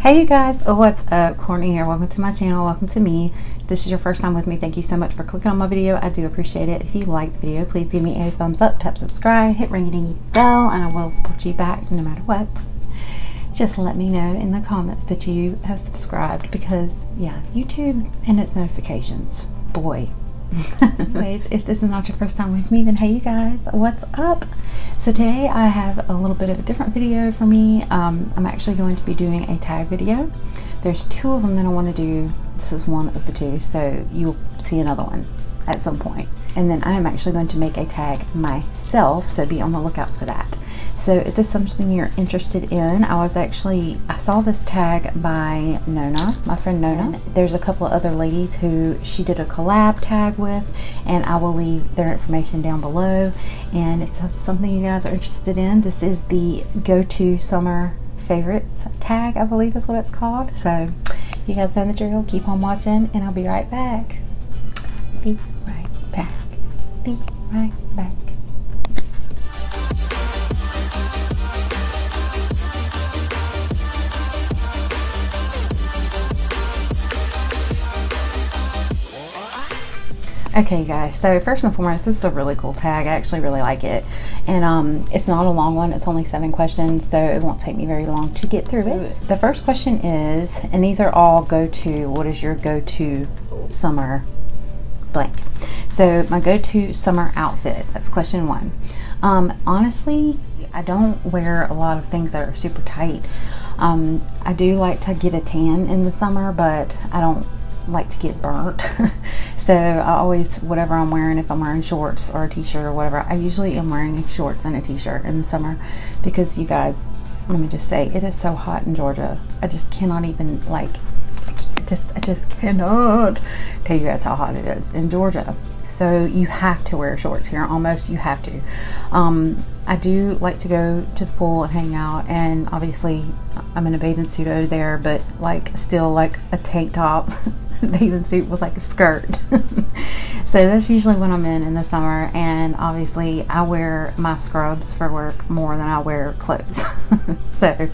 Hey you guys, what's up? Courtney here. Welcome to my channel. Welcome to me. If this is your first time with me, thank you so much for clicking on my video. I do appreciate it. If you like the video, please give me a thumbs up, tap subscribe, hit ring-a-ding bell, and I will support you back no matter what. Just let me know in the comments that you have subscribed because, yeah, YouTube and its notifications. Boy. Anyways, if this is not your first time with me, then hey you guys, what's up? So today I have a little bit of a different video for me. I'm actually going to be doing a tag video. There's two of them that I want to do. This is one of the two, so you'll see another one at some point. And then I am actually going to make a tag myself, so be on the lookout for that. So if this is something you're interested in, I saw this tag by Nona, my friend Nona. There's a couple of other ladies who she did a collab tag with, and I will leave their information down below. And if that's something you guys are interested in, this is the go-to summer favorites tag, I believe is what it's called. So you guys know the drill, keep on watching, and I'll be right back. Be right back. Be right back. Okay guys, so first and foremost, this is a really cool tag. I actually really like it, and it's not a long one. It's only 7 questions, so it won't take me very long to get through it. The first question is, and these are all go-to, what is your go-to summer blank? So my go-to summer outfit, that's question 1. Honestly, I don't wear a lot of things that are super tight. I do like to get a tan in the summer, but I don't like to get burnt. So I always, whatever I'm wearing, if I'm wearing shorts or a t-shirt or whatever, I usually am wearing shorts and a t-shirt in the summer because you guys, let me just say, it is so hot in Georgia. I just cannot even, like, I just cannot tell you guys how hot it is in Georgia. So you have to wear shorts here, almost you have to. I do like to go to the pool and hang out, and obviously I'm in a bathing suit over there, but like still like a tank top bathing suit with like a skirt. So that's usually when I'm in the summer, and obviously I wear my scrubs for work more than I wear clothes. So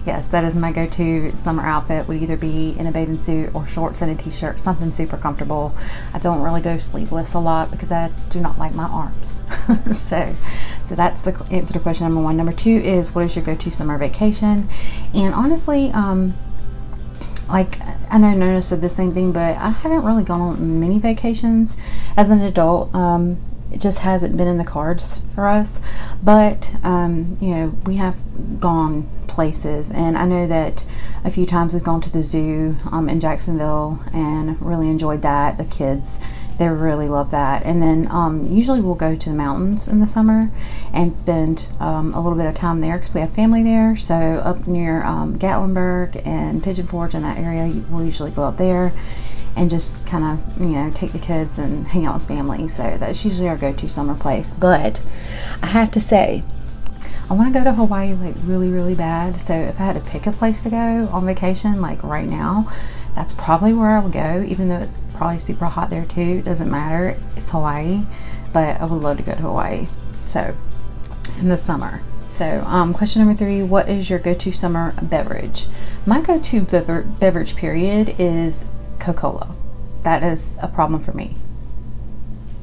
yes, that is my go-to summer outfit. Would either be in a bathing suit or shorts and a t-shirt, something super comfortable. I don't really go sleeveless a lot because I do not like my arms. so that's the answer to question number 1. Number 2 is, what is your go-to summer vacation? And honestly, like, I know Nona said the same thing, but I haven't really gone on many vacations as an adult. It just hasn't been in the cards for us, but you know, we have gone places, and I know that a few times we've gone to the zoo in Jacksonville and really enjoyed that. The kids, they really love that. And then usually we'll go to the mountains in the summer and spend a little bit of time there because we have family there. So up near Gatlinburg and Pigeon Forge in that area, we'll usually go up there and just kind of, you know, take the kids and hang out with family. So that's usually our go-to summer place. But I have to say, I want to go to Hawaii like really, really bad. So if I had to pick a place to go on vacation, like right now, that's probably where I would go, even though it's probably super hot there too. It doesn't matter, it's Hawaii, but I would love to go to Hawaii. So in the summer. So question number 3, what is your go-to summer beverage? My go-to beverage period is Coca-Cola. That is a problem for me.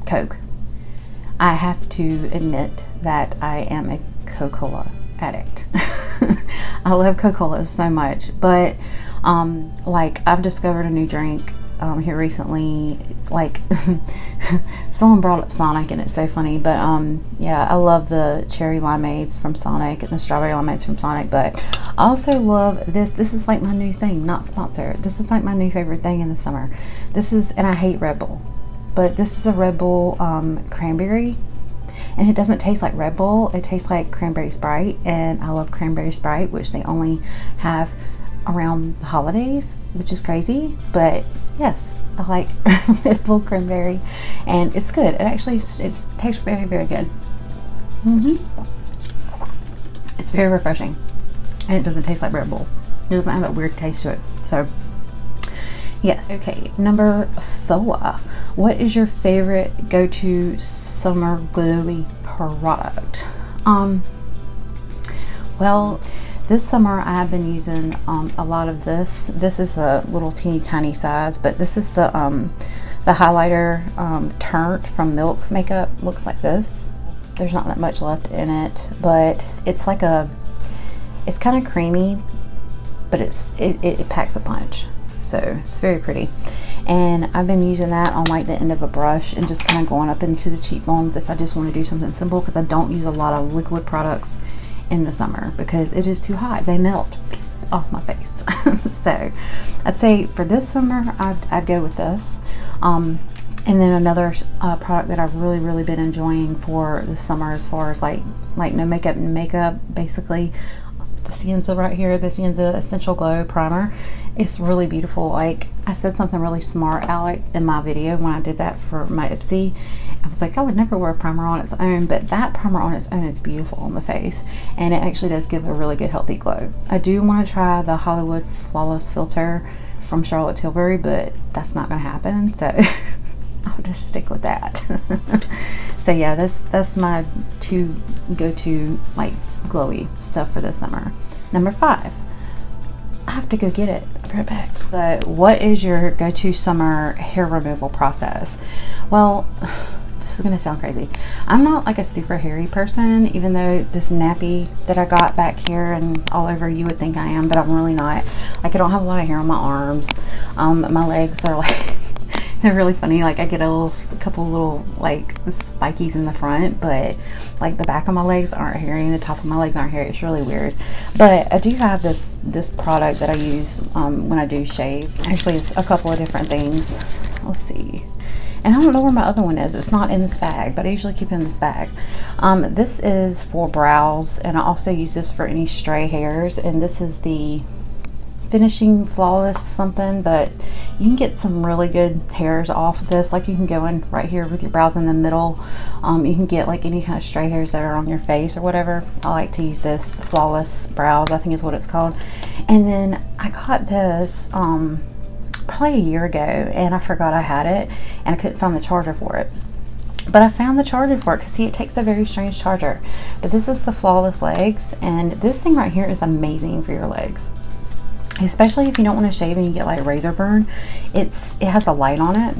Coke. I have to admit that I am a Coca-Cola addict. I love Coca-Cola so much, but like, I've discovered a new drink here recently. It's like someone brought up Sonic, and it's so funny, but yeah, I love the cherry limeades from Sonic and the strawberry limeades from Sonic, but I also love this is like my new thing, not sponsored. This is like my new favorite thing in the summer. This is, and I hate Red Bull, but this is a Red Bull cranberry, and it doesn't taste like Red Bull, it tastes like cranberry Sprite, and I love cranberry Sprite, which they only have around the holidays, which is crazy, but yes, I like Red Bull cranberry, and it's good. It actually, it tastes very, very good. It's very refreshing, and it doesn't taste like Red Bull. It doesn't have that weird taste to it. So yes. Okay, number 4, what is your favorite go-to summer glowy product? Well, This summer I have been using a lot of this. This is the little teeny tiny size, but this is the highlighter Turnt from Milk Makeup. Looks like this. There's not that much left in it, but it's like it's kind of creamy, but it packs a punch. So it's very pretty. And I've been using that on like the end of a brush and just kind of going up into the cheekbones if I just want to do something simple, because I don't use a lot of liquid products in the summer because it is too hot. They melt off my face. So I'd say for this summer I'd go with this. And then another product that I've really been enjoying for the summer, as far as like no makeup, basically, the Cienza right here, the Cienza Essential Glow Primer. It's really beautiful. Like, I said something really smart, Alec, in my video when I did that for my Ipsy. I was like, I would never wear a primer on its own, but that primer on its own is beautiful on the face, and it actually does give a really good healthy glow. I do want to try the Hollywood Flawless Filter from Charlotte Tilbury, but that's not going to happen, so I'll just stick with that. So yeah, that's my two go-to like glowy stuff for this summer. Number 5, I have to go get it. I'll be right back. But what is your go-to summer hair removal process? Well, this is gonna sound crazy. I'm not like a super hairy person, even though this nappy that I got back here and all over, you would think I am, but I'm really not. Like, I don't have a lot of hair on my arms. My legs are like they're really funny. Like, I get a couple little like spikies in the front, but like the back of my legs aren't hairy and the top of my legs aren't hairy. It's really weird. But I do have this product that I use when I do shave. Actually, it's a couple of different things. Let's see. And I don't know where my other one is. It's not in this bag, but I usually keep it in this bag. This is for brows, and I also use this for any stray hairs. And this is the Finishing Flawless something, but you can get some really good hairs off of this. Like, you can go in right here with your brows in the middle. You can get like any kind of stray hairs that are on your face or whatever. I like to use this Flawless Brows, I think is what it's called. And then I got this probably a year ago, and I forgot I had it, and I couldn't find the charger for it. But I found the charger for it, because see, it takes a very strange charger. But this is the Flawless Legs, and this thing right here is amazing for your legs, especially if you don't want to shave and you get like razor burn. It has a light on it.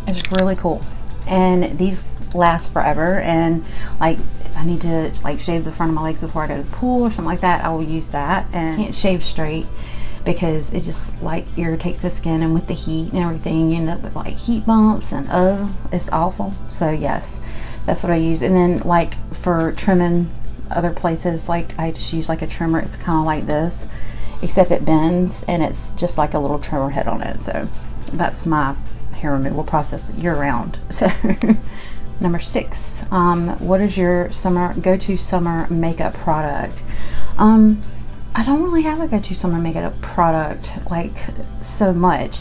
It's really cool, and these last forever. And like, if I need to like shave the front of my legs before I go to the pool or something like that, I will use that. And I can't shave straight because it just like irritates the skin, and with the heat and everything, you end up with like heat bumps, and it's awful. So yes, that's what I use. And then like for trimming other places, like I just use like a trimmer. It's kind of like this, except it bends, and it's just like a little trimmer head on it. So that's my hair removal process year round. So number 6, what is your go-to summer makeup product? I don't really have a go-to summer makeup product like so much.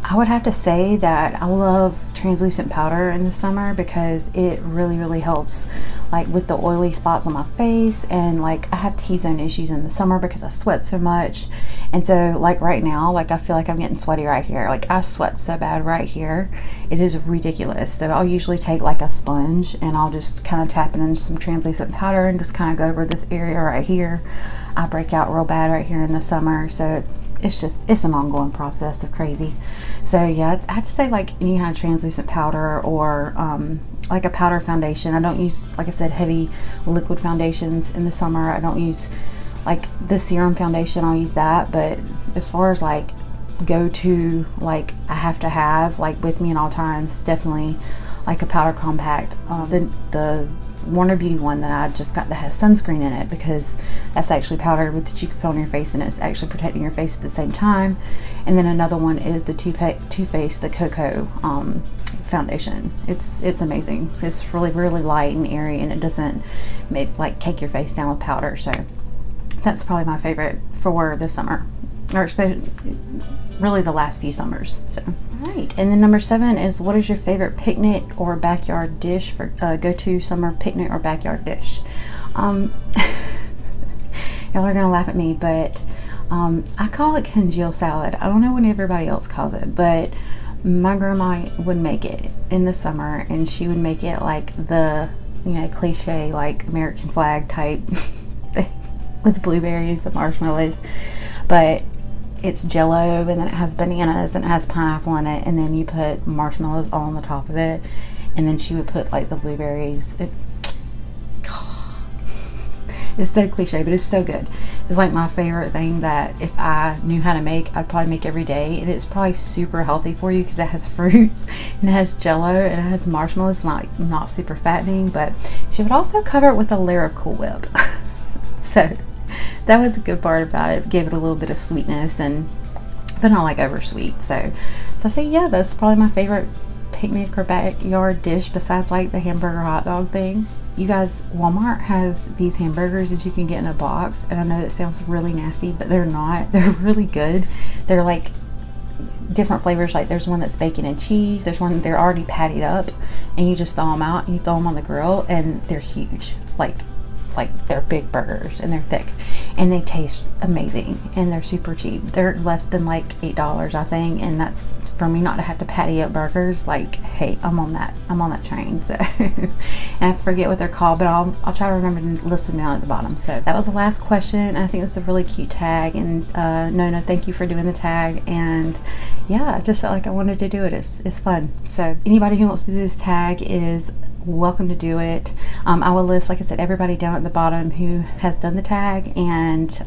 I would have to say that I love translucent powder in the summer, because it really helps like with the oily spots on my face. And like, I have T-zone issues in the summer because I sweat so much. And so like right now, like I feel like I'm getting sweaty right here. Like, I sweat so bad right here, it is ridiculous. So I'll usually take like a sponge, and I'll just kind of tap it into some translucent powder and just kind of go over this area right here. I break out real bad right here in the summer, so it's an ongoing process of crazy. So yeah, I have to say like any kind of translucent powder, or like a powder foundation. I don't use, like I said, heavy liquid foundations in the summer. I don't use like the serum foundation. I'll use that. But as far as like go to, like I have to have like with me at all times, definitely like a powder compact. The Warner Beauty one that I just got that has sunscreen in it, because that's actually powder with that you can put on your face, and it's actually protecting your face at the same time. And then another one is the Too Faced the Cocoa foundation. It's amazing. It's really light and airy, and it doesn't like cake your face down with powder. So that's probably my favorite for this summer, or especially really the last few summers. So right. And then number 7 is, what is your favorite picnic or backyard dish for go-to summer picnic or backyard dish? Y'all are gonna laugh at me, but I call it congeal salad. I don't know what everybody else calls it, but my grandma would make it in the summer, and she would make it like the you know, cliche like American flag type thing with blueberries, the marshmallows, but it's Jello, and then it has bananas and it has pineapple in it, and then you put marshmallows all on the top of it, and then she would put like the blueberries. It's so cliche, but it's so good. It's like my favorite thing that if I knew how to make, I'd probably make every day. And it's probably super healthy for you because it has fruits and it has Jello and it has marshmallows. It's not super fattening, but she would also cover it with a layer of Cool Whip. So that was a good part about it. It gave it a little bit of sweetness, but not like over sweet. So I say, yeah, that's probably my favorite picnic or backyard dish besides like the hamburger hot dog thing. You guys, Walmart has these hamburgers that you can get in a box, and I know that sounds really nasty, but they're not. They're really good. They're like different flavors. Like there's one that's bacon and cheese. There's one they're already patted up, and you just thaw them out and you throw them on the grill, and they're huge. Like they're big burgers, and they're thick, and they taste amazing, and they're super cheap. They're less than like $8, I think, and that's for me not to have to patty up burgers. Like, hey, I'm on that train. So and I forget what they're called, but I'll try to remember to list them down at the bottom. So that was the last question. I think it's a really cute tag, and Nona, thank you for doing the tag. And yeah, I just felt like I wanted to do it. It's fun. So anybody who wants to do this tag is welcome to do it. I will list, like I said, everybody down at the bottom who has done the tag, and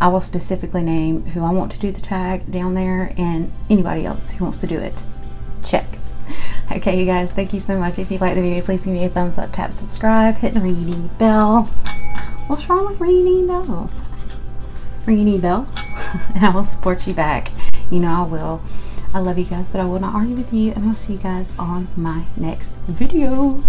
I will specifically name who I want to do the tag down there, and anybody else who wants to do it, check. Okay, you guys, thank you so much. If you like the video, please give me a thumbs up, tap subscribe, hit the ringy bell. What's wrong with ringy bell? Ringy bell. And I will support you back. You know I will. I love you guys, but I will not argue with you, and I'll see you guys on my next video.